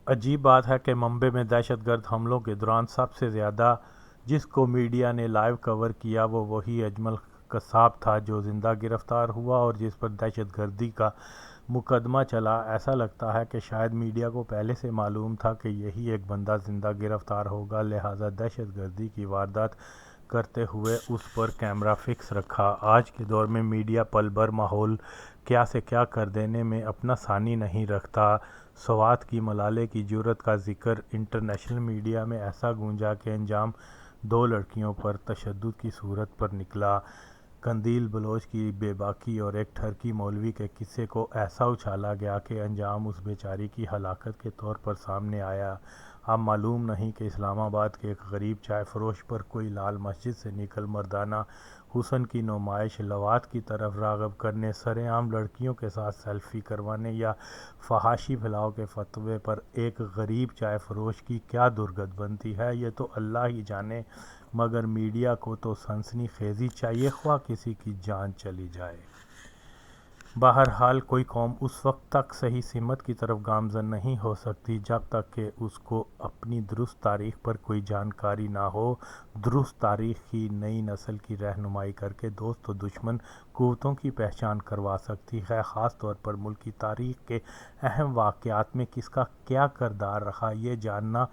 عجیب بات ہے کہ ممبئی میں دہشت گرد حملوں کے دوران سب سے زیادہ جس کو میڈیا نے لائیو کور کیا وہ وہی اجمل قصاب تھا جو زندہ گرفتار ہوا اور جس پر دہشت گردی کا مقدمہ چلا۔ ایسا لگتا ہے کہ شاید میڈیا کو پہلے سے معلوم تھا کہ یہی ایک بندہ زندہ گرفتار ہوگا، لہٰذا دہشت گردی کی واردات کرتے ہوئے اس پر کیمرہ فکس رکھا۔ آج کے دور میں میڈیا پل بھر ماحول کیا سے کیا کر دینے میں اپنا ثانی نہیں رکھتا۔ سوات کی ملالہ کی جرأت کا ذکر انٹرنیشنل میڈیا میں ایسا گونجا کہ انجام 2 لڑکیوں پر تشدد کی صورت پر نکلا۔ قندیل بلوچ کی بے باکی اور ایک ٹرکی مولوی کے قصے کو ایسا اچھالا گیا کہ انجام اس بیچاری کی ہلاکت کے طور پر سامنے آیا۔ اب معلوم نہیں کہ اسلام آباد کے ایک غریب چائے فروش پر کوئی لال مسجد سے نکل مردانہ حسن کی نمائش، لواط کی طرف راغب کرنے، سرعام لڑکیوں کے ساتھ سیلفی کروانے یا فحاشی پھیلاؤ کے فتوے پر ایک غریب چائے فروش کی کیا درگت بنتی ہے یہ تو اللہ ہی جانے، مگر میڈیا کو تو سنسنی خیزی چاہیے خواہ کسی کی جان چلی جائے۔ بہرحال کوئی قوم اس وقت تک صحیح سمت کی طرف گامزن نہیں ہو سکتی جب تک کہ اس کو اپنی درست تاریخ پر کوئی جانکاری نہ ہو۔ درست تاریخ ہی نئی نسل کی رہنمائی کر کے دوست و دشمن قوتوں کی پہچان کروا سکتی ہے۔ خاص طور پر ملک کی تاریخ کے اہم واقعات میں کس کا کیا کردار رہا یہ جاننا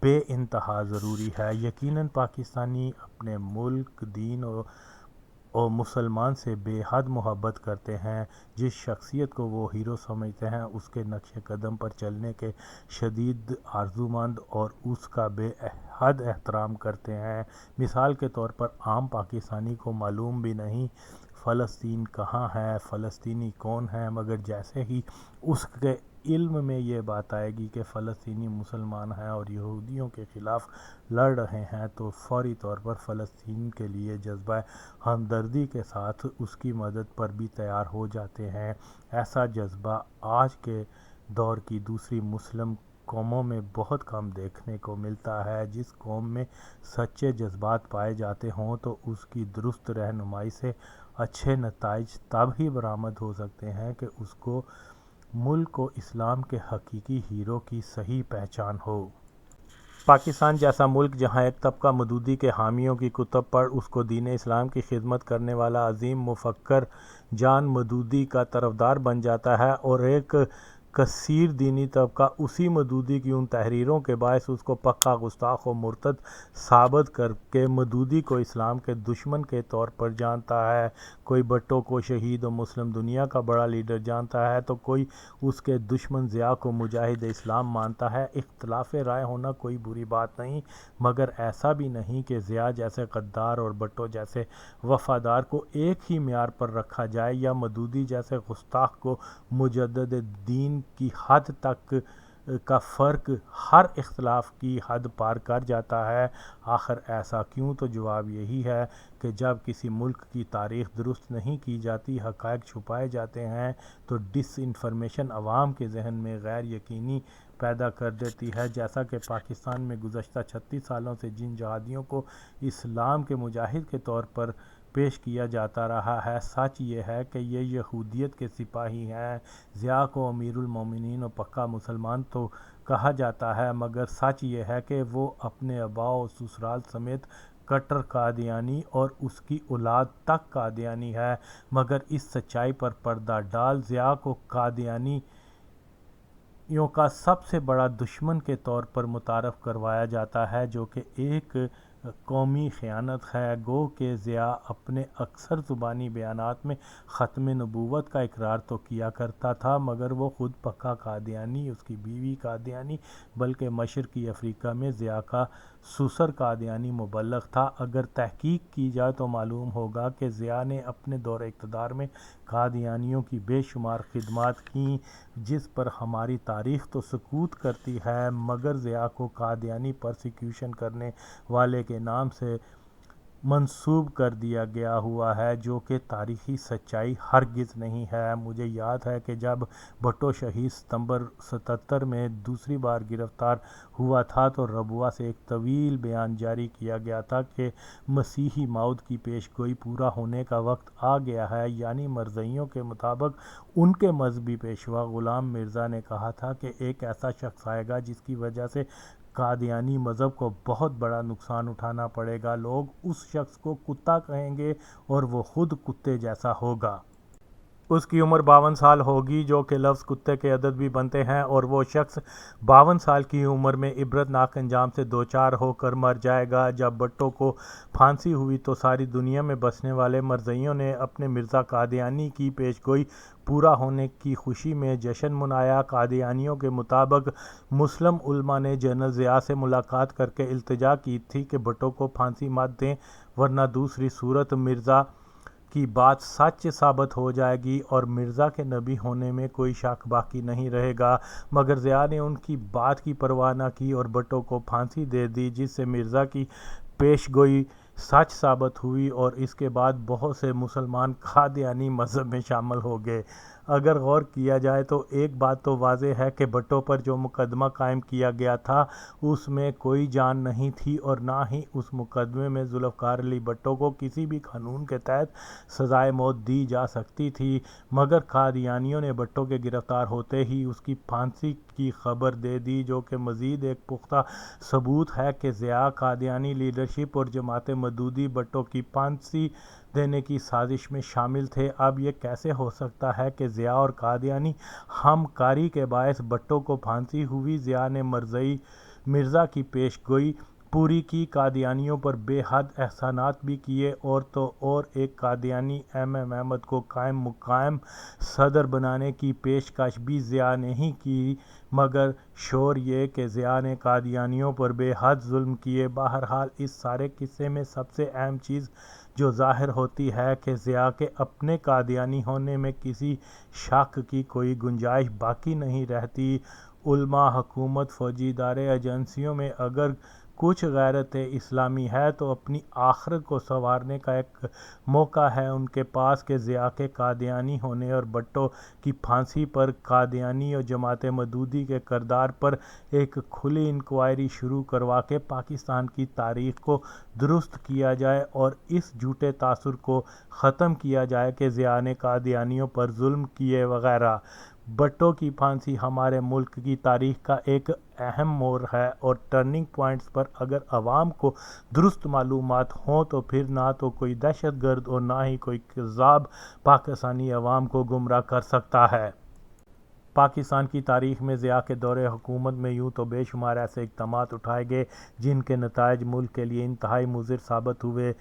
بے انتہا ضروری ہے۔ یقیناً پاکستانی اپنے ملک، دین اور مسلمان سے بے حد محبت کرتے ہیں۔ جس شخصیت کو وہ ہیرو سمجھتے ہیں اس کے نقش قدم پر چلنے کے شدید آرزومند اور اس کا بے حد احترام کرتے ہیں۔ مثال کے طور پر عام پاکستانی کو معلوم بھی نہیں فلسطین کہاں ہے، فلسطینی کون ہیں، مگر جیسے ہی اس کے علم میں یہ بات آئے گی کہ فلسطینی مسلمان ہیں اور یہودیوں کے خلاف لڑ رہے ہیں تو فوری طور پر فلسطین کے لیے جذبہ ہمدردی کے ساتھ اس کی مدد پر بھی تیار ہو جاتے ہیں۔ ایسا جذبہ آج کے دور کی دوسری مسلم قوموں میں بہت کم دیکھنے کو ملتا ہے۔ جس قوم میں سچے جذبات پائے جاتے ہوں تو اس کی درست رہنمائی سے اچھے نتائج تب ہی برآمد ہو سکتے ہیں کہ اس کو ملک و اسلام کے حقیقی ہیرو کی صحیح پہچان ہو۔ پاکستان جیسا ملک جہاں ایک طبقہ مودودی کے حامیوں کی کتب پڑھ اس کو دین اسلام کی خدمت کرنے والا عظیم مفکر جان مودودی کا طرفدار بن جاتا ہے اور ایک کثیر دینی طبقہ اسی مودودی کی ان تحریروں کے باعث اس کو پکا گستاخ و مرتد ثابت کر کے مودودی کو اسلام کے دشمن کے طور پر جانتا ہے۔ کوئی بھٹو کو شہید و مسلم دنیا کا بڑا لیڈر جانتا ہے تو کوئی اس کے دشمن ضیاء کو مجاہد اسلام مانتا ہے۔ اختلاف رائے ہونا کوئی بری بات نہیں، مگر ایسا بھی نہیں کہ ضیاء جیسے غدار اور بھٹو جیسے وفادار کو ایک ہی معیار پر رکھا جائے یا مودودی جیسے گستاخ کو مجدد دین کی حد تک کا فرق ہر اختلاف کی حد پار کر جاتا ہے۔ آخر ایسا کیوں؟ تو جواب یہی ہے کہ جب کسی ملک کی تاریخ درست نہیں کی جاتی، حقائق چھپائے جاتے ہیں تو ڈس انفارمیشن عوام کے ذہن میں غیر یقینی پیدا کر دیتی ہے۔ جیسا کہ پاکستان میں گزشتہ 36 سالوں سے جن جہادیوں کو اسلام کے مجاہد کے طور پر پیش کیا جاتا رہا ہے، سچ یہ ہے کہ یہ یہودیت کے سپاہی ہیں۔ ضیاء کو امیر المومنین اور پکا مسلمان تو کہا جاتا ہے، مگر سچ یہ ہے کہ وہ اپنے آباء و سسرال سمیت کٹر قادیانی اور اس کی اولاد تک قادیانی ہے۔ مگر اس سچائی پر پردہ ڈال ضیاء کو قادیانیوں کا سب سے بڑا دشمن کے طور پر متعارف کروایا جاتا ہے، جو کہ ایک قومی خیانت ہے۔ گو کہ ضیاء اپنے اکثر زبانی بیانات میں ختم نبوت کا اقرار تو کیا کرتا تھا، مگر وہ خود پکا قادیانی، اس کی بیوی قادیانی، بلکہ مشرقی افریقہ میں ضیاء کا سسر قادیانی مبلغ تھا۔ اگر تحقیق کی جائے تو معلوم ہوگا کہ ضیاء نے اپنے دور اقتدار میں قادیانیوں کی بے شمار خدمات کیں، جس پر ہماری تاریخ تو سکوت کرتی ہے، مگر ضیاء کو قادیانی پرسیکیوشن کرنے والے کے نام سے منسوب کر دیا گیا ہوا ہے، جو کہ تاریخی سچائی ہرگز نہیں ہے۔ مجھے یاد ہے کہ جب بھٹو شہید ستمبر 77 میں دوسری بار گرفتار ہوا تھا تو ربوہ سے ایک طویل بیان جاری کیا گیا تھا کہ مسیحی موعد کی پیش گوئی پورا ہونے کا وقت آ گیا ہے، یعنی مرزائیوں کے مطابق ان کے مذہبی پیشوا غلام مرزا نے کہا تھا کہ ایک ایسا شخص آئے گا جس کی وجہ سے قادیانی مذہب کو بہت بڑا نقصان اٹھانا پڑے گا، لوگ اس شخص کو کتا کہیں گے اور وہ خود کتے جیسا ہوگا۔ اس کی عمر 52 سال ہوگی، جو کہ لفظ کتے کے عدد بھی بنتے ہیں، اور وہ شخص 52 سال کی عمر میں عبرتناک انجام سے دوچار ہو کر مر جائے گا۔ جب بھٹو کو پھانسی ہوئی تو ساری دنیا میں بسنے والے مرزائیوں نے اپنے مرزا قادیانی کی پیش گوئی پورا ہونے کی خوشی میں جشن منایا۔ قادیانیوں کے مطابق مسلم علماء نے جنرل ضیاء سے ملاقات کر کے التجا کی تھی کہ بھٹو کو پھانسی مت دیں، ورنہ دوسری صورت مرزا کی بات سچ ثابت ہو جائے گی اور مرزا کے نبی ہونے میں کوئی شک باقی نہیں رہے گا، مگر ضیاء نے ان کی بات کی پرواہ نہ کی اور بھٹو کو پھانسی دے دی، جس سے مرزا کی پیش گوئی سچ ثابت ہوئی اور اس کے بعد بہت سے مسلمان قادیانی مذہب میں شامل ہو گئے۔ اگر غور کیا جائے تو ایک بات تو واضح ہے کہ بھٹو پر جو مقدمہ قائم کیا گیا تھا اس میں کوئی جان نہیں تھی اور نہ ہی اس مقدمے میں ذوالفقار علی بھٹو کو کسی بھی قانون کے تحت سزائے موت دی جا سکتی تھی، مگر قادیانیوں نے بھٹو کے گرفتار ہوتے ہی اس کی پھانسی کی خبر دے دی، جو کہ مزید ایک پختہ ثبوت ہے کہ ضیاء قادیانی لیڈرشپ اور جماعت مودودی بھٹو کی پھانسی دینے کی سازش میں شامل تھے۔ اب یہ کیسے ہو سکتا ہے کہ ضیاء اور قادیانی ہم کاری کے باعث بھٹو کو پھانسی ہوئی؟ ضیاء نے مرزا کی پیش گوئی پوری کی، قادیانیوں پر بے حد احسانات بھی کیے، اور تو اور ایک قادیانی ایم احمد کو قائم مقام صدر بنانے کی پیشکش بھی ضیاء نے ہی کی، مگر شور یہ کہ ضیاء نے قادیانیوں پر بے حد ظلم کیے۔ بہرحال اس سارے قصے میں سب سے اہم چیز جو ظاہر ہوتی ہے کہ ضیاء کے اپنے قادیانی ہونے میں کسی شک کی کوئی گنجائش باقی نہیں رہتی۔ علماء، حکومت، فوجی ادارے، ایجنسیوں میں اگر کچھ غیرت اسلامی ہے تو اپنی آخرت کو سنوارنے کا ایک موقع ہے ان کے پاس کہ ضیاء کے قادیانی ہونے اور بھٹو کی پھانسی پر قادیانی اور جماعت مودودی کے کردار پر ایک کھلی انکوائری شروع کروا کے پاکستان کی تاریخ کو درست کیا جائے اور اس جھوٹے تاثر کو ختم کیا جائے کہ ضیاء نے قادیانیوں پر ظلم کیے وغیرہ۔ بھٹو کی پھانسی ہمارے ملک کی تاریخ کا ایک اہم موڑ ہے اور ٹرننگ پوائنٹس پر اگر عوام کو درست معلومات ہوں تو پھر نہ تو کوئی دہشت گرد اور نہ ہی کوئی کذاب پاکستانی عوام کو گمراہ کر سکتا ہے۔ پاکستان کی تاریخ میں ضیاء کے دور حکومت میں یوں تو بے شمار ایسے اقدامات اٹھائے گئے جن کے نتائج ملک کے لیے انتہائی مضر ثابت ہوئے۔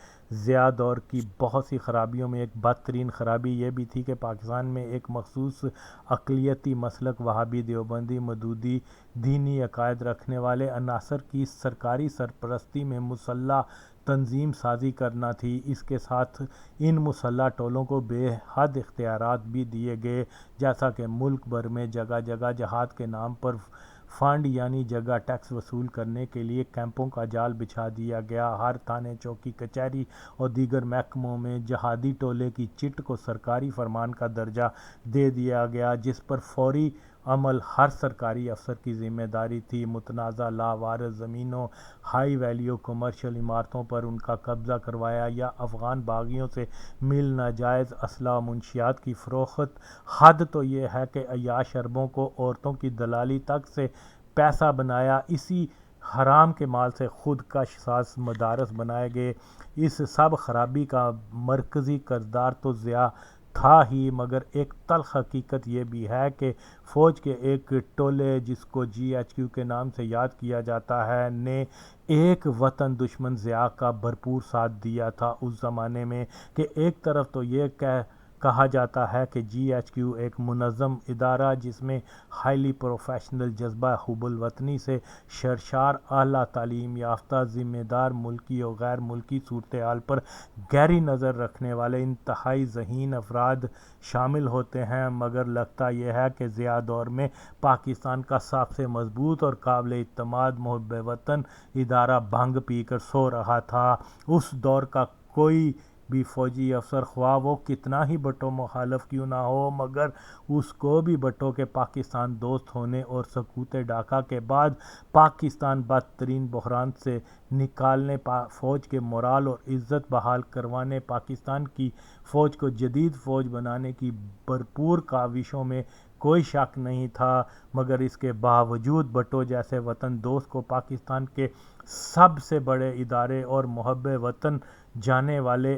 ضیاء دور کی بہت سی خرابیوں میں ایک بدترین خرابی یہ بھی تھی کہ پاکستان میں ایک مخصوص اقلیتی مسلک وہابی دیوبندی مودودی دینی عقائد رکھنے والے عناصر کی سرکاری سرپرستی میں مسلح تنظیم سازی کرنا تھی۔ اس کے ساتھ ان مسلح ٹولوں کو بے حد اختیارات بھی دیے گئے، جیسا کہ ملک بھر میں جگہ جگہ جہاد کے نام پر فنڈ یعنی جگہ ٹیکس وصول کرنے کے لیے کیمپوں کا جال بچھا دیا گیا۔ ہر تھانے، چوکی، کچہری اور دیگر محکموں میں جہادی ٹولے کی چٹ کو سرکاری فرمان کا درجہ دے دیا گیا، جس پر فوری عمل ہر سرکاری افسر کی ذمہ داری تھی۔ متنازع لاوارث زمینوں، ہائی ویلیو کمرشل عمارتوں پر ان کا قبضہ کروایا یا افغان باغیوں سے مل ناجائز اسلحہ و منشیات کی فروخت۔ حد تو یہ ہے کہ عیاش اربوں کو عورتوں کی دلالی تک سے پیسہ بنایا، اسی حرام کے مال سے خود کش ساز مدارس بنائے گئے۔ اس سب خرابی کا مرکزی کردار تو ضیاء تھا ہی، مگر ایک تلخ حقیقت یہ بھی ہے کہ فوج کے ایک ٹولے جس کو GHQ کے نام سے یاد کیا جاتا ہے نے ایک وطن دشمن ضیاء کا بھرپور ساتھ دیا تھا اس زمانے میں کہ ایک طرف تو یہ کہا جاتا ہے کہ جی ایچ کیو ایک منظم ادارہ جس میں ہائیلی پروفیشنل جذبہ حب الوطنی سے سرشار اعلیٰ تعلیم یافتہ ذمہ دار ملکی اور غیر ملکی صورتحال پر گہری نظر رکھنے والے انتہائی ذہین افراد شامل ہوتے ہیں، مگر لگتا یہ ہے کہ ضیاء دور میں پاکستان کا سب سے مضبوط اور قابل اعتماد محب وطن ادارہ بھنگ پی کر سو رہا تھا۔ اس دور کا کوئی بھی فوجی افسر خواہ وہ کتنا ہی بھٹو مخالف کیوں نہ ہو، مگر اس کو بھی بھٹو کے پاکستان دوست ہونے اور سقوط ڈھاکہ کے بعد پاکستان بدترین بحران سے نکالنے، فوج کے مورال اور عزت بحال کروانے، پاکستان کی فوج کو جدید فوج بنانے کی بھرپور کاوشوں میں کوئی شک نہیں تھا، مگر اس کے باوجود بھٹو جیسے وطن دوست کو پاکستان کے سب سے بڑے ادارے اور محب وطن جانے والے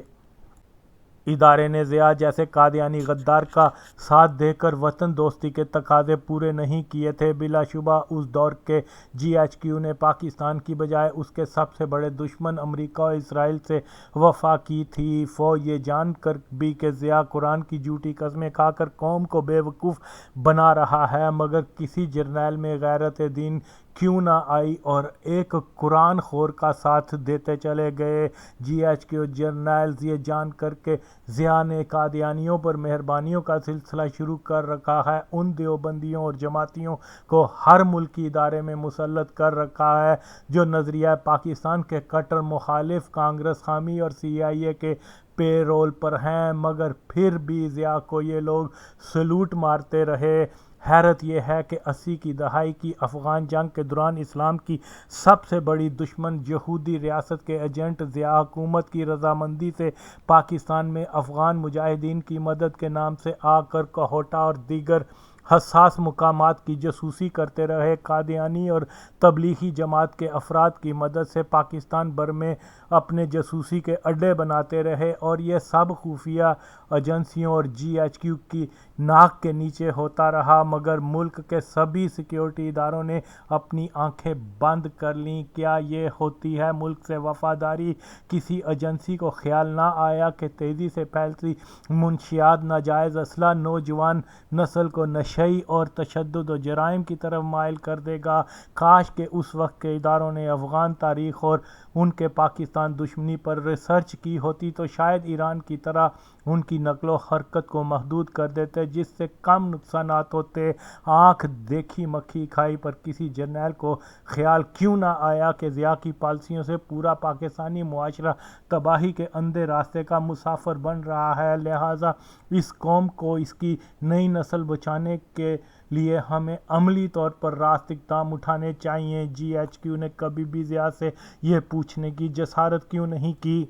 ادارے نے ضیاء جیسے قادیانی غدار کا ساتھ دے کر وطن دوستی کے تقاضے پورے نہیں کیے تھے۔ بلا شبہ اس دور کے جی ایچ کیو نے پاکستان کی بجائے اس کے سب سے بڑے دشمن امریکہ اور اسرائیل سے وفا کی تھی۔ فوج یہ جان کر بھی کہ ضیاء قرآن کی جھوٹی قسمیں کھا کر قوم کو بے وقوف بنا رہا ہے، مگر کسی جرنیل میں غیرت دین کیوں نہ آئی اور ایک قرآن خور کا ساتھ دیتے چلے گئے۔ جی ایچ کیو جرنیلز یہ جان کر کے ضیاء نے قادیانیوں پر مہربانیوں کا سلسلہ شروع کر رکھا ہے، ان دیوبندیوں اور جماعتیوں کو ہر ملکی ادارے میں مسلط کر رکھا ہے جو نظریہ پاکستان کے کٹر مخالف کانگریس حامی اور سی آئی اے کے پے رول پر ہیں، مگر پھر بھی ضیاء کو یہ لوگ سلوٹ مارتے رہے۔ حیرت یہ ہے کہ 80 کی دہائی کی افغان جنگ کے دوران اسلام کی سب سے بڑی دشمن یہودی ریاست کے ایجنٹ ضیاء حکومت کی رضامندی سے پاکستان میں افغان مجاہدین کی مدد کے نام سے آ کر کوہٹا اور دیگر حساس مقامات کی جاسوسی کرتے رہے۔ قادیانی اور تبلیغی جماعت کے افراد کی مدد سے پاکستان بھر میں اپنے جاسوسی کے اڈے بناتے رہے اور یہ سب خفیہ ایجنسیوں اور جی ایچ کیو کی ناک کے نیچے ہوتا رہا، مگر ملک کے سبھی سیکیورٹی اداروں نے اپنی آنکھیں بند کر لیں۔ کیا یہ ہوتی ہے ملک سے وفاداری؟ کسی ایجنسی کو خیال نہ آیا کہ تیزی سے پھیلتی منشیات، ناجائز اسلحہ نوجوان نسل کو نشئی اور تشدد و جرائم کی طرف مائل کر دے گا؟ کاش کہ اس وقت کے اداروں نے افغان تاریخ اور ان کے پاکستان دشمنی پر ریسرچ کی ہوتی تو شاید ایران کی طرح ان کی نقل و حرکت کو محدود کر دیتے، جس سے کم نقصانات ہوتے۔ آنکھ دیکھی مکھی کھائی پر کسی جرنیل کو خیال کیوں نہ آیا کہ ضیاء کی پالیسیوں سے پورا پاکستانی معاشرہ تباہی کے اندھے راستے کا مسافر بن رہا ہے، لہٰذا اس قوم کو اس کی نئی نسل بچانے کے لیے ہمیں عملی طور پر راست اقدام اٹھانے چاہیے۔ جی ایچ کیو نے کبھی بھی ضیاء سے یہ پوچھنے کی جسارت کیوں نہیں کی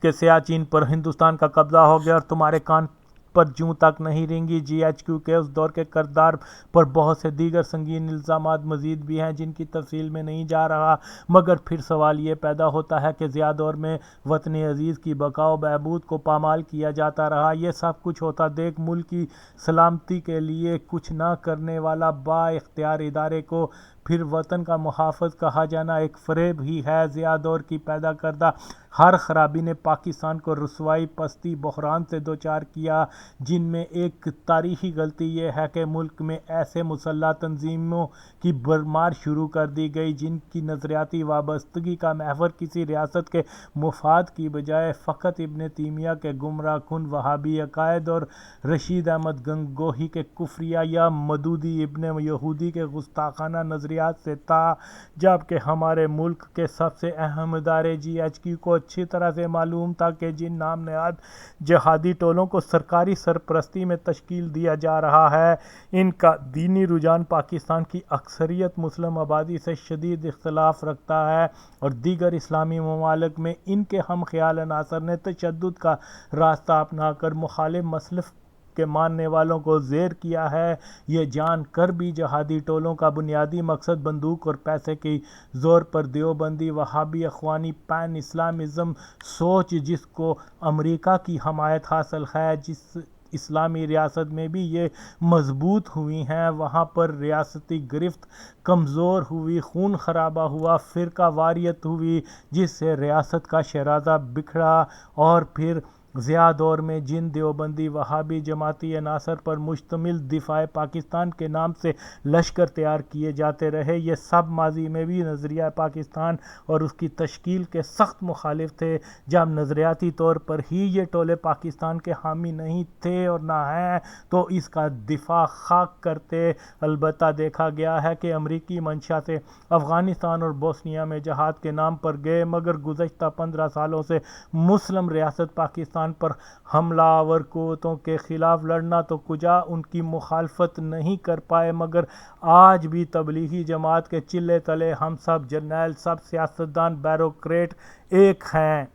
کہ سیاچین پر ہندوستان کا قبضہ ہو گیا اور تمہارے کان پر جوں تک نہیں رینگی؟ جی ایچ کیو کے اس دور کے کردار پر بہت سے دیگر سنگین الزامات مزید بھی ہیں جن کی تفصیل میں نہیں جا رہا، مگر پھر سوال یہ پیدا ہوتا ہے کہ ضیاء دور میں وطن عزیز کی بقا و بہبود کو پامال کیا جاتا رہا۔ یہ سب کچھ ہوتا دیکھ ملک کی سلامتی کے لیے کچھ نہ کرنے والا با اختیار ادارے کو پھر وطن کا محافظ کہا جانا ایک فریب ہی ہے۔ ضیاء دور کی پیدا کردہ ہر خرابی نے پاکستان کو رسوائی، پستی، بحران سے دوچار کیا، جن میں ایک تاریخی غلطی یہ ہے کہ ملک میں ایسے مسلح تنظیموں کی بھرمار شروع کر دی گئی جن کی نظریاتی وابستگی کا محور کسی ریاست کے مفاد کی بجائے فقط ابن تیمیہ کے گمراہ کن وہابی عقائد اور رشید احمد گنگوہی کے کفریہ یا مودودی ابن یہودی کے گستاخانہ نظریات سے تھا، جبکہ ہمارے ملک کے سب سے اہم ادارے جی ایچ کیو کو اچھی طرح سے معلوم تھا کہ جن نام نہاد جہادی ٹولوں کو سرکاری سرپرستی میں تشکیل دیا جا رہا ہے، ان کا دینی رجحان پاکستان کی اکثریت مسلم آبادی سے شدید اختلاف رکھتا ہے اور دیگر اسلامی ممالک میں ان کے ہم خیال عناصر نے تشدد کا راستہ اپنا کر مخالف مسلک کے ماننے والوں کو زیر کیا ہے، یہ جان کر بھی جہادی ٹولوں کا بنیادی مقصد بندوق اور پیسے کی زور پر دیوبندی وہابی اخوانی پین اسلامزم سوچ جس کو امریکہ کی حمایت حاصل ہے، جس اسلامی ریاست میں بھی یہ مضبوط ہوئی ہیں وہاں پر ریاستی گرفت کمزور ہوئی، خون خرابہ ہوا، فرقہ واریت ہوئی جس سے ریاست کا شیرازہ بکھڑا اور پھر ضیاء دور میں جن دیوبندی وہابی جماعتی عناصر پر مشتمل دفاع پاکستان کے نام سے لشکر تیار کیے جاتے رہے، یہ سب ماضی میں بھی نظریہ پاکستان اور اس کی تشکیل کے سخت مخالف تھے۔ جب نظریاتی طور پر ہی یہ ٹولے پاکستان کے حامی نہیں تھے اور نہ ہیں تو اس کا دفاع خاک کرتے۔ البتہ دیکھا گیا ہے کہ امریکی منشا سے افغانستان اور بوسنیا میں جہاد کے نام پر گئے، مگر گزشتہ 15 سالوں سے مسلم ریاست پاکستان پر حملہ آور قوتوں کے خلاف لڑنا تو کجا ان کی مخالفت نہیں کر پائے، مگر آج بھی تبلیغی جماعت کے چلے تلے ہم سب جرنیل، سب سیاستدان، بیوروکریٹ ایک ہیں۔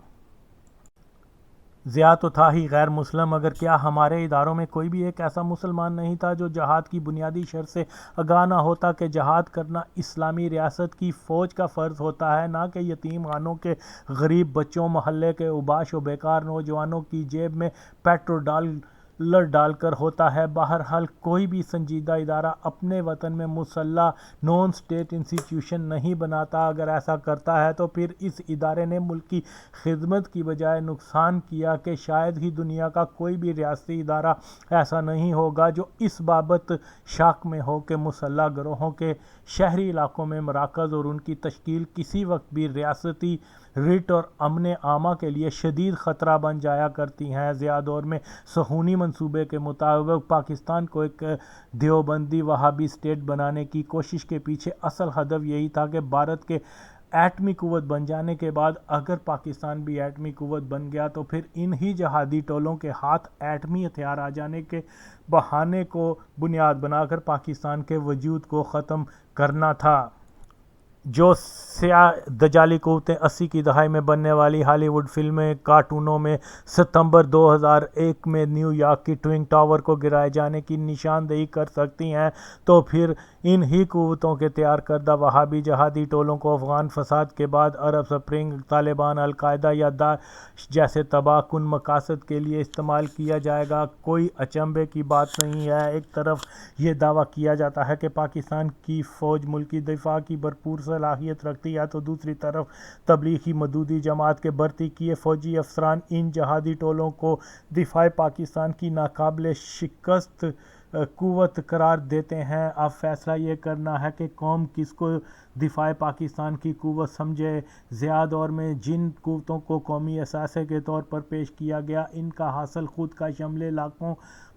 ضیاء تو تھا ہی غیر مسلم، مگر کیا ہمارے اداروں میں کوئی بھی ایک ایسا مسلمان نہیں تھا جو جہاد کی بنیادی شرط سے آگاہ نہ ہوتا کہ جہاد کرنا اسلامی ریاست کی فوج کا فرض ہوتا ہے، نہ کہ یتیم خانوں کے غریب بچوں، محلے کے اوباش و بیکار نوجوانوں کی جیب میں پیٹرول ڈال کر ہوتا ہے۔ بہرحال کوئی بھی سنجیدہ ادارہ اپنے وطن میں مسلح نان اسٹیٹ انسٹیٹیوشن نہیں بناتا۔ اگر ایسا کرتا ہے تو پھر اس ادارے نے ملک کی خدمت کی بجائے نقصان کیا کہ شاید ہی دنیا کا کوئی بھی ریاستی ادارہ ایسا نہیں ہوگا جو اس بابت شاک میں ہو کہ مسلح گروہوں کے شہری علاقوں میں مراکز اور ان کی تشکیل کسی وقت بھی ریاستی رٹ اور امن عامہ کے لیے شدید خطرہ بن جایا کرتی ہیں۔ ضیاء دور میں صہیونی منصوبے کے مطابق پاکستان کو ایک دیوبندی وہابی اسٹیٹ بنانے کی کوشش کے پیچھے اصل ہدف یہی تھا کہ بھارت کے ایٹمی قوت بن جانے کے بعد اگر پاکستان بھی ایٹمی قوت بن گیا تو پھر انہی جہادی ٹولوں کے ہاتھ ایٹمی ہتھیار آ جانے کے بہانے کو بنیاد بنا کر پاکستان کے وجود کو ختم کرنا تھا۔ جو سیاہ دجالی قوتیں 80 کی دہائی میں بننے والی ہالی ووڈ فلمیں، کارٹونوں میں ستمبر 2001 میں نیو یارک کی ٹوئن ٹاور کو گرائے جانے کی نشاندہی کر سکتی ہیں، تو پھر انہی قوتوں کے تیار کردہ وہابی جہادی ٹولوں کو افغان فساد کے بعد عرب سپرنگ، طالبان، القاعدہ یا داعش جیسے تباہ کن مقاصد کے لیے استعمال کیا جائے گا۔ کوئی اچنبھے کی بات نہیں ہے۔ ایک طرف یہ دعویٰ کیا جاتا ہے کہ پاکستان کی فوج ملکی دفاع کی بھرپور صلاحیت رکھتی ہے، تو دوسری طرف تبلیغی مودودی جماعت کے بھرتی کیے فوجی افسران ان جہادی ٹولوں کو دفاع پاکستان کی ناقابل شکست قوت قرار دیتے ہیں۔ اب فیصلہ یہ کرنا ہے کہ قوم کس کو دفاع پاکستان کی قوت سمجھے۔ ضیاء دور میں جن قوتوں کو قومی اثاثے کے طور پر پیش کیا گیا، ان کا حاصل خود کا شملے لاکھوں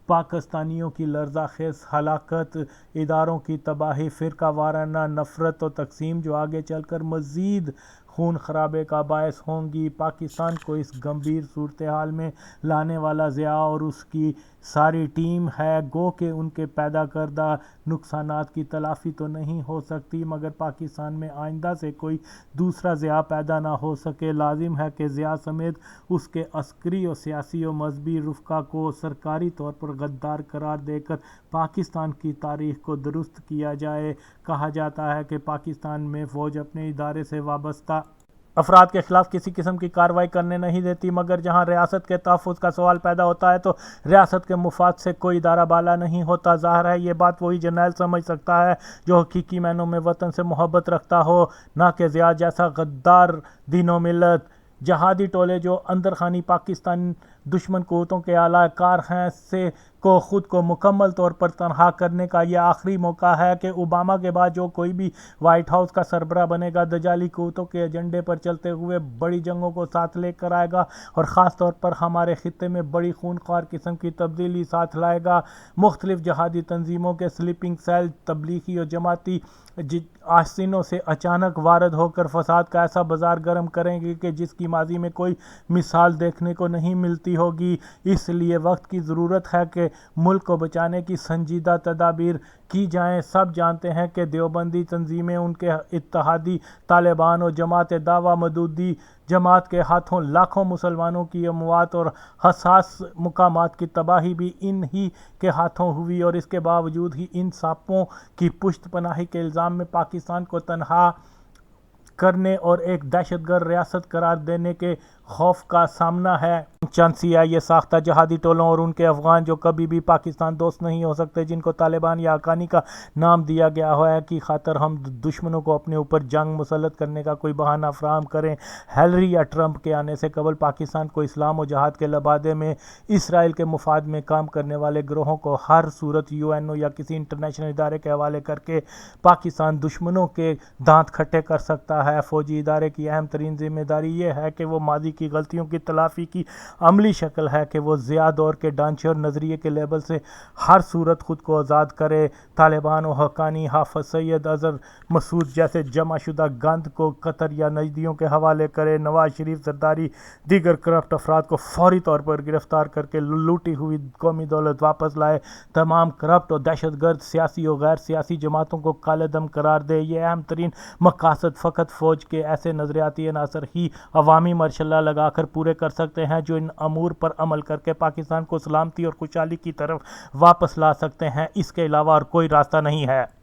پاکستانیوں کی لرزہ خیز ہلاکت، اداروں کی تباہی، فرقہ وارانہ نفرت و تقسیم جو آگے چل کر مزید خون خرابے کا باعث ہوں گی۔ پاکستان کو اس گمبھیر صورتحال میں لانے والا ضیاء اور اس کی ساری ٹیم ہے۔ گو کہ ان کے پیدا کردہ نقصانات کی تلافی تو نہیں ہو سکتی، مگر پاکستان میں آئندہ سے کوئی دوسرا ضیاء پیدا نہ ہو سکے۔ لازم ہے کہ ضیاء سمیت اس کے عسکری و سیاسی و مذہبی رفقا کو سرکاری طور پر غدار قرار دے کر پاکستان کی تاریخ کو درست کیا جائے۔ کہا جاتا ہے کہ پاکستان میں فوج اپنے ادارے سے وابستہ افراد کے خلاف کسی قسم کی کارروائی کرنے نہیں دیتی، مگر جہاں ریاست کے تحفظ کا سوال پیدا ہوتا ہے تو ریاست کے مفاد سے کوئی ادارہ بالا نہیں ہوتا۔ ظاہر ہے یہ بات وہی جرنیل سمجھ سکتا ہے جو حقیقی معنوں میں وطن سے محبت رکھتا ہو، نہ کہ ضیاء جیسا غدار دین و ملت۔ جہادی ٹولے جو اندرخانی پاکستان دشمن قوتوں کے اعلی کار ہیں سے کو خود کو مکمل طور پر تنہا کرنے کا یہ آخری موقع ہے کہ اوباما کے بعد جو کوئی بھی وائٹ ہاؤس کا سربراہ بنے گا دجالی قوتوں کے ایجنڈے پر چلتے ہوئے بڑی جنگوں کو ساتھ لے کر آئے گا اور خاص طور پر ہمارے خطے میں بڑی خونخوار قسم کی تبدیلی ساتھ لائے گا۔ مختلف جہادی تنظیموں کے سلیپنگ سیل تبلیغی اور جماعتی آستینوں سے اچانک وارد ہو کر فساد کا ایسا بازار گرم کریں گے کہ جس کی ماضی میں کوئی مثال دیکھنے کو نہیں ملتی ہوگی۔ اس لیے وقت کی ضرورت ہے کہ ملک کو بچانے کی سنجیدہ تدابیر کی جائیں۔ سب جانتے ہیں کہ دیوبندی تنظیمیں، ان کے اتحادی طالبان اور جماعت دعویٰ مودودی جماعت کے ہاتھوں لاکھوں مسلمانوں کی اموات اور حساس مقامات کی تباہی بھی انہی کے ہاتھوں ہوئی، اور اس کے باوجود ہی ان سانپوں کی پشت پناہی کے الزام میں پاکستان کو تنہا کرنے اور ایک دہشت گرد ریاست قرار دینے کے خوف کا سامنا ہے۔ چند CIA ساختہ جہادی ٹولوں اور ان کے افغان جو کبھی بھی پاکستان دوست نہیں ہو سکتے، جن کو طالبان یا حقانی کا نام دیا گیا ہے، کی خاطر ہم دشمنوں کو اپنے اوپر جنگ مسلط کرنے کا کوئی بہانہ فراہم کریں۔ ہیلری یا ٹرمپ کے آنے سے قبل پاکستان کو اسلام و جہاد کے لبادے میں اسرائیل کے مفاد میں کام کرنے والے گروہوں کو ہر صورت UNO یا کسی انٹرنیشنل ادارے کے حوالے کر کے پاکستان دشمنوں کے دانت کھٹے کر سکتا ہے۔ فوجی ادارے کی اہم ترین ذمہ داری یہ ہے کہ وہ ماضی کی غلطیوں کی تلافی کی عملی شکل ہے کہ وہ ضیاء دور کے ڈھانچے اور نظریے کے لیبل سے ہر صورت خود کو آزاد کرے۔ طالبان و حقانی حافظ سید اظہر مسعود جیسے جمع شدہ گند کو قطر یا نجدیوں کے حوالے کرے۔ نواز شریف، زرداری، دیگر کرپٹ افراد کو فوری طور پر گرفتار کر کے لوٹی ہوئی قومی دولت واپس لائے۔ تمام کرپٹ اور دہشت گرد سیاسی و غیر سیاسی جماعتوں کو کالے دم قرار دے۔ یہ اہم ترین مقاصد فقط فوج کے ایسے نظریاتی عناصر ہی عوامی مارشل لا لگا کر پورے کر سکتے ہیں جو ان امور پر عمل کر کے پاکستان کو سلامتی اور خوشحالی کی طرف واپس لا سکتے ہیں۔ اس کے علاوہ اور کوئی راستہ نہیں ہے۔